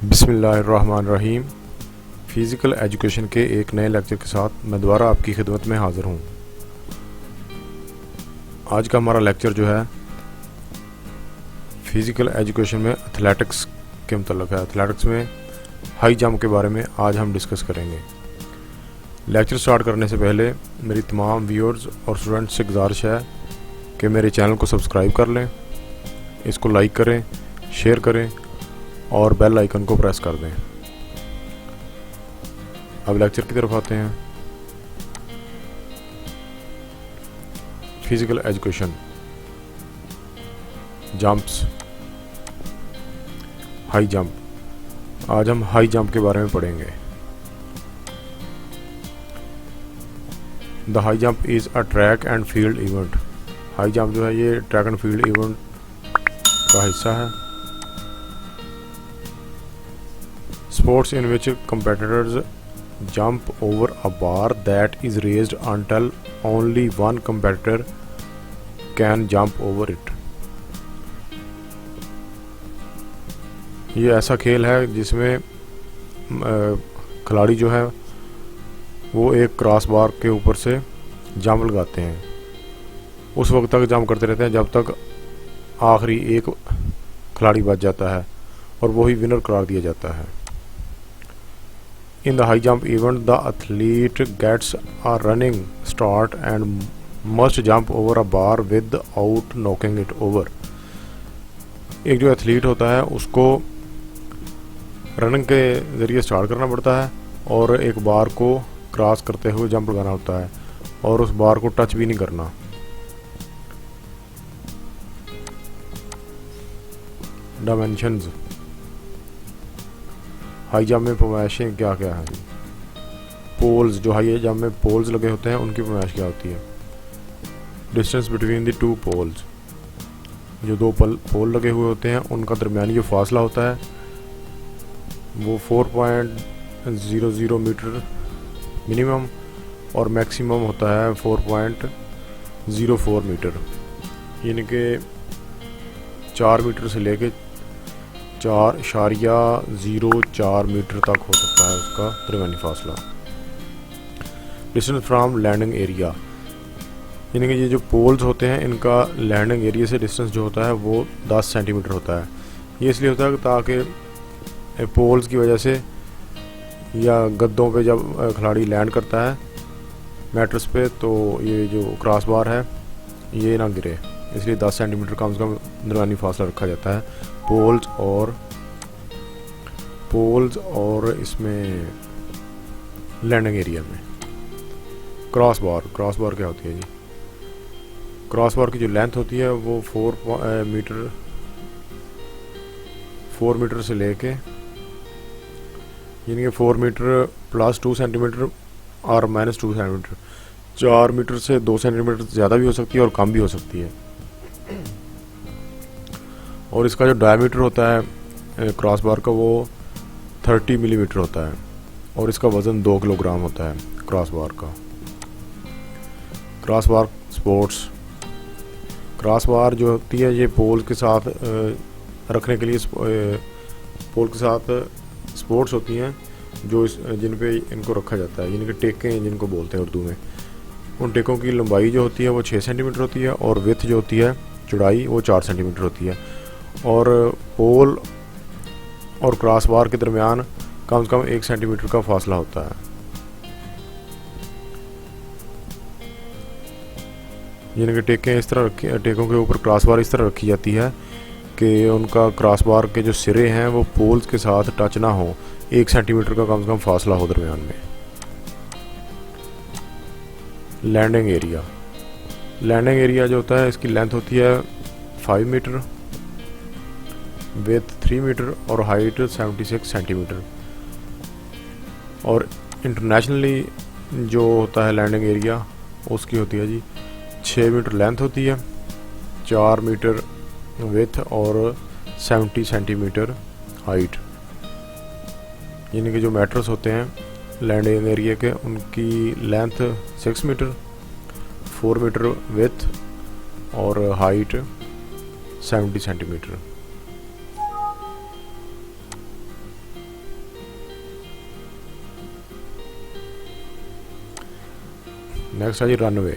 बिस्मिल्लाहिर्रहमानिर्रहीम। Physical education के एक नए लेक्चर के साथ मैं दोबारा आपकी खिदमत में हाज़िर हूँ। आज का हमारा लेक्चर जो है फ़िज़िकल एजुकेशन में एथलेटिक्स के मतलब है। एथलेटिक्स में हाई जंप के बारे में आज हम डिस्कस करेंगे। लेक्चर स्टार्ट करने से पहले मेरी तमाम व्यूअर्स और स्टूडेंट्स से गुजारिश है कि मेरे चैनल को सब्सक्राइब कर लें, इसको लाइक करें, शेयर करें और बेल आइकन को प्रेस कर दें। अब लेक्चर की तरफ आते हैं। Physical education, jumps, high jump. आज हम हाई जंप के बारे में पढ़ेंगे। The high jump is a track and field event. High jump जो है ये ट्रैक एंड फील्ड इवेंट का हिस्सा है। Sports in which competitors jump over a bar that is raised until only one competitor can jump over it। ये ऐसा खेल है जिसमें खिलाड़ी जो है वो एक क्रॉस बार के ऊपर से जंप लगाते हैं। उस वक्त तक जंप करते रहते हैं जब तक आखिरी एक खिलाड़ी बच जाता है और वही विनर करार दिया जाता है। In the high jump event, the athlete gets a running start and must jump over a bar without knocking it over। एक जो एथलीट होता है उसको रनिंग के ज़रिए स्टार्ट करना पड़ता है और एक बार को क्रॉस करते हुए जंप लगाना होता है और उस बार को टच भी नहीं करना। डायमेंशंस, हाई जंप में पैमाइशें क्या क्या हैं? पोल्स, जो हाई जंप में पोल्स लगे होते हैं उनकी पैमाइश क्या होती है? Distance between the two poles, जो दो पोल लगे हुए होते हैं उनका दरमियानी जो फासला होता है वो 4.00 मीटर मिनिमम और मैक्सिमम होता है 4.04 मीटर, यानी कि 4 मीटर से लेके 4.04 मीटर तक हो सकता है उसका दरमियानी फासला। डिस्टेंस फ्राम लैंडिंग एरिया, यानी कि ये जो पोल्स होते हैं इनका लैंडिंग एरिया से डिस्टेंस जो होता है वो 10 सेंटीमीटर होता है। ये इसलिए होता है ताकि पोल्स की वजह से या गद्दों पे जब खिलाड़ी लैंड करता है मैट्रेस पे तो ये जो क्रॉस बार है ये ना गिरे, इसलिए 10 सेंटीमीटर कम से कम दरमियानी फासला रखा जाता है पोल्स और इसमें लैंडिंग एरिया में। क्रॉस बार क्या होती है जी? क्रॉस बार की जो लेंथ होती है वो 4 मीटर से लेके, यानी कि 4 मीटर प्लस 2 सेंटीमीटर और माइनस 2 सेंटीमीटर, 4 मीटर से 2 सेंटीमीटर ज़्यादा भी हो सकती है और कम भी हो सकती है। और इसका जो डायमीटर होता है क्रॉस बार का वो 30 मिलीमीटर होता है और इसका वज़न 2 किलोग्राम होता है क्रॉस बार का। Cross bar sports, cross bar जो होती है ये पोल के साथ रखने के लिए पोल के साथ स्पोर्ट्स होती हैं जो जिन पे इनको रखा जाता है, यानी कि टेकें जिनको बोलते हैं उर्दू में। उन टेकों की लंबाई जो होती है वो 6 सेंटीमीटर होती है और विड्थ जो होती है चौड़ाई वो 4 सेंटीमीटर होती है। और पोल और क्रॉस बार के दरमियान कम से कम 1 सेंटीमीटर का फासला होता है। यानी कि टेकें इस तरह रखी, टेकों के ऊपर क्रॉस बार इस तरह रखी जाती है कि उनका क्रॉस बार के जो सिरे हैं वो पोल्स के साथ टच ना हो, 1 सेंटीमीटर का कम से कम फासला हो दरमियान में। लैंडिंग एरिया जो होता है इसकी लेंथ होती है 5 मीटर, विड्थ 3 मीटर और हाइट 76 सेंटीमीटर। और इंटरनेशनली जो होता है लैंडिंग एरिया उसकी होती है जी 6 मीटर लेंथ होती है, 4 मीटर विड्थ और 70 सेंटीमीटर हाइट। यानी कि जो मैट्रेस होते हैं लैंडिंग एरिया के उनकी लेंथ 6 मीटर, 4 मीटर विड्थ और हाइट 70 सेंटीमीटर। नेक्स्ट है जी रनवे।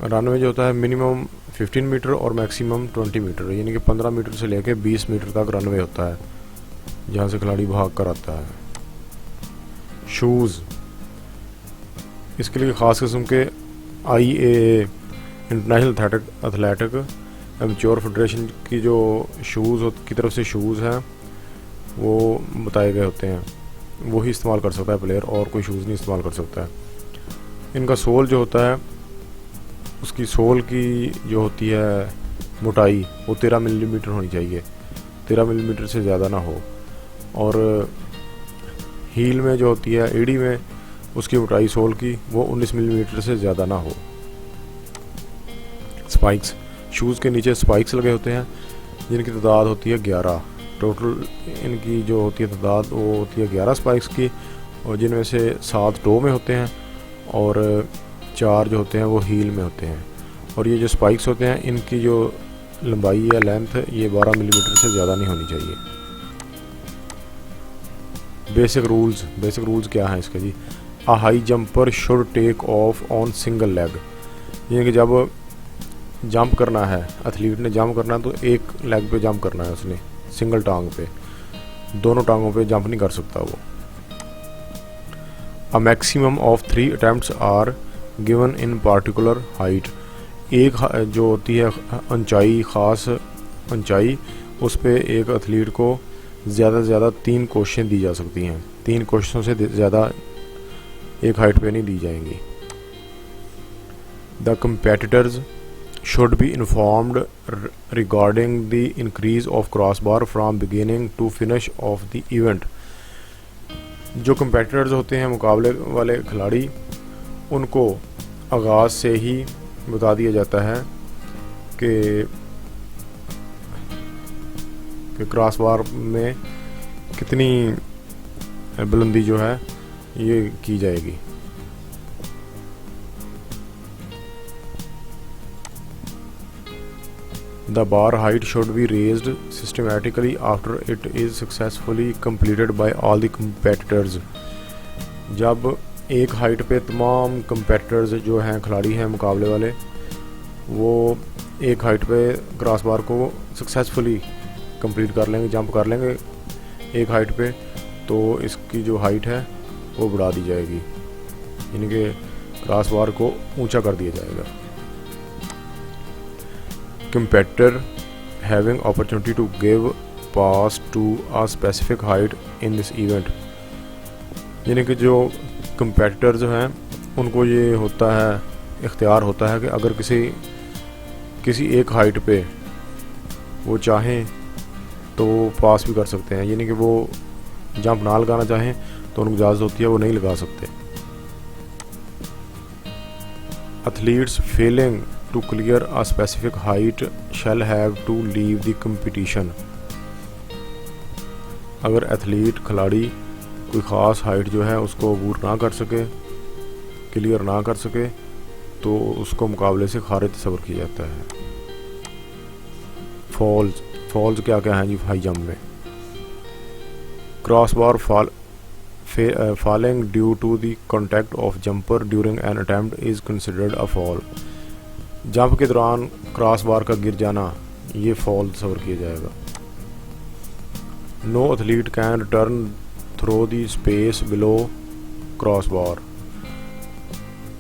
रनवे जो होता है मिनिमम 15 मीटर और मैक्सिमम 20 मीटर, यानी कि 15 मीटर से लेके 20 मीटर तक रनवे होता है जहाँ से खिलाड़ी भाग कर आता है। शूज़, इसके लिए ख़ास किस्म के IAA international athletic amateur federation की जो शूज़ की तरफ से शूज़ हैं वो बताए गए होते हैं, वही इस्तेमाल कर सकता है प्लेयर, और कोई शूज़ नहीं इस्तेमाल कर सकता है। इनका सोल जो होता है, उसकी सोल की जो होती है मोटाई वो 13 मिलीमीटर होनी चाहिए, 13 मिलीमीटर से ज़्यादा ना हो। और हील में जो होती है, एड़ी में, उसकी मोटाई सोल की वो 19 मिलीमीटर से ज़्यादा ना हो। स्पाइक्स, शूज़ के नीचे स्पाइक्स लगे होते हैं जिनकी तादाद होती है 11। टोटल इनकी जो होती है तादाद वो होती है 11 स्पाइक्स की, और जिनमें से 7 टो में होते हैं और 4 जो होते हैं वो हील में होते हैं। और ये जो स्पाइक्स होते हैं इनकी जो लंबाई या लेंथ ये 12 मिलीमीटर से ज़्यादा नहीं होनी चाहिए। बेसिक रूल्स क्या हैं इसके जी? A high jumper should take off on single leg, यानी कि जब जंप करना है, एथलीट ने जंप करना है तो एक लेग पे जंप करना है उसने, सिंगल टांग पे, दोनों टांगों पे जंप नहीं कर सकता वो। A maximum of 3 attempts are given in particular height, एक जो होती है ऊंचाई, ख़ास ऊंचाई, उस पे एक एथलीट को ज़्यादा से ज़्यादा 3 कोशिशें दी जा सकती हैं, 3 कोशिशों से ज़्यादा एक हाइट पे नहीं दी जाएंगी। The competitors should be informed regarding the increase of crossbar from beginning to finish of the event। जो competitors होते हैं, मुकाबले वाले खिलाड़ी, उनको आगाज़ से ही बता दिया जाता है कि क्रॉसबार में कितनी बुलंदी जो है ये की जाएगी। The bar height should be raised systematically after it is successfully completed by all the competitors। जब एक हाइट पे तमाम competitors जो हैं, खिलाड़ी हैं मुकाबले वाले, वो एक हाइट पे क्रॉस बार को सक्सेसफुली कंप्लीट कर लेंगे, जंप कर लेंगे एक हाइट पे, तो इसकी जो हाइट है वो बढ़ा दी जाएगी, यानी कि क्रॉस बार को ऊंचा कर दिया जाएगा। Competitor having opportunity to give pass to a specific height in this event, यानी कि जो competitor जो हैं उनको ये होता है, इख्तियार होता है कि अगर किसी एक हाइट पे वो चाहें तो पास भी कर सकते हैं, यानी कि वो जंप ना लगाना चाहें तो उनको इजाज़त होती है, वो नहीं लगा सकते। Athletes failing to clear a specific height shall have to leave the competition। अगर एथलीट, खिलाड़ी कोई ख़ास हाइट जो है उसको अबूर ना कर सके, क्लियर ना कर सके, तो उसको मुकाबले से खारिज तस्वर किया जाता है। फॉल्स क्या हैं जी हाई जंप में? Cross bar falling due to the contact of jumper during an attempt is considered a fall। Jump के दौरान क्रॉस बार का गिर जाना ये फॉल तस्वर किया जाएगा। No athlete can return throw the space below cross bar.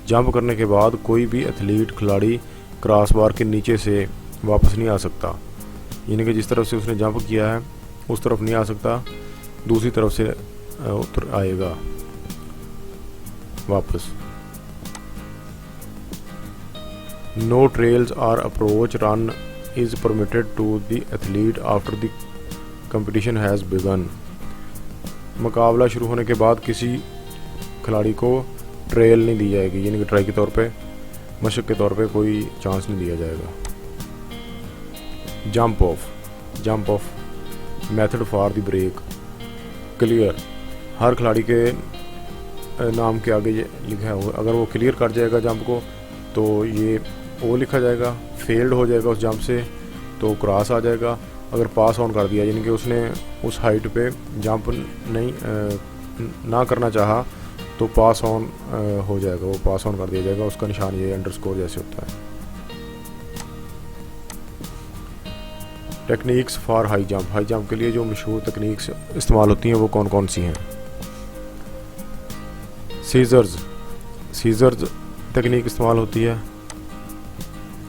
Jump करने के बाद कोई भी एथलीट, खिलाड़ी क्रॉस बार के नीचे से वापस नहीं आ सकता, यानी कि जिस तरफ से उसने जंप किया है उस तरफ नहीं आ सकता, दूसरी तरफ से उतर आएगा वापस। No trails or approach run is permitted to the athlete after the competition has begun। मुकाबला शुरू होने के बाद किसी खिलाड़ी को ट्रेल नहीं दी जाएगी, यानी कि ट्राई के तौर पे, मशक के तौर पे कोई चांस नहीं दिया जाएगा। Jump off method for the break clear, हर खिलाड़ी के नाम के आगे ये लिखा है, अगर वो क्लियर कर जाएगा जंप को तो ये वो लिखा जाएगा, फेल्ड हो जाएगा उस जंप से तो क्रॉस आ जाएगा। अगर पास ऑन कर दिया, यानी कि उसने उस हाइट पे जंप नहीं ना करना चाहा, तो पास ऑन हो जाएगा, वो पास ऑन कर दिया जाएगा। उसका निशान ये अंडरस्कोर जैसे होता है। Techniques for high jump. High jump के लिए जो मशहूर तकनीक्स इस्तेमाल होती हैं वो कौन कौन सी हैं? सीजर्स तकनीक इस्तेमाल होती है।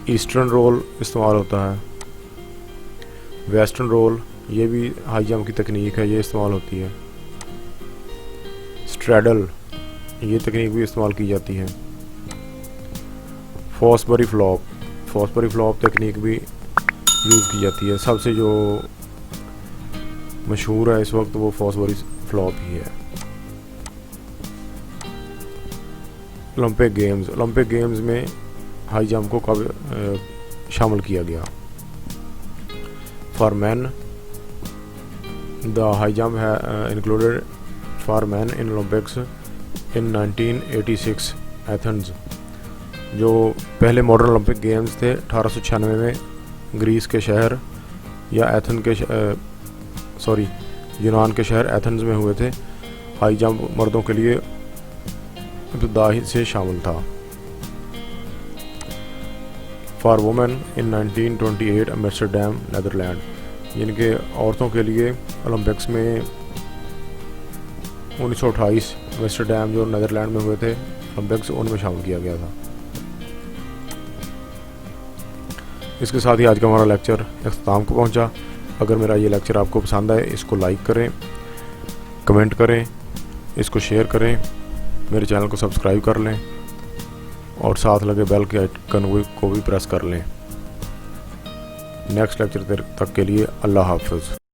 ईस्टर्न रोल इस्तेमाल होता है। वेस्टर्न रोल, ये भी हाई जंप की तकनीक है, ये इस्तेमाल होती है। स्ट्रैडल, ये तकनीक भी इस्तेमाल की जाती है। फॉसबरी फ्लॉप तकनीक भी यूज़ की जाती है। सबसे जो मशहूर है इस वक्त वो फॉसबरी फ्लॉप ही है। ओलंपिक गेम्स में हाई जंप को कब शामिल किया गया? For man, the high jump है included for man in Olympics in 1986 Athens. जो पहले मॉडर्न ओलंपिक गेम्स थे 1896 में ग्रीस के शहर या यूनान के शहर एथेंस में हुए थे। हाई जंप मर्दों के लिए इब्तदा से शामिल था। For women in 1928 Amsterdam Netherlands, जिनके औरतों के लिए ओलंपिक्स में 1928 एम्स्टर्डम जो नीदरलैंड में हुए थे ओलंपिक्स, उनमें शामिल किया गया था। इसके साथ ही आज का हमारा लेक्चर इख्तिताम को पहुंचा। अगर मेरा ये लेक्चर आपको पसंद आए, इसको लाइक करें, कमेंट करें, इसको शेयर करें, मेरे चैनल को सब्सक्राइब कर लें और साथ लगे बेल के आइकन को भी प्रेस कर लें। नेक्स्ट लेक्चर तक के लिए अल्लाह हाफ़िज़।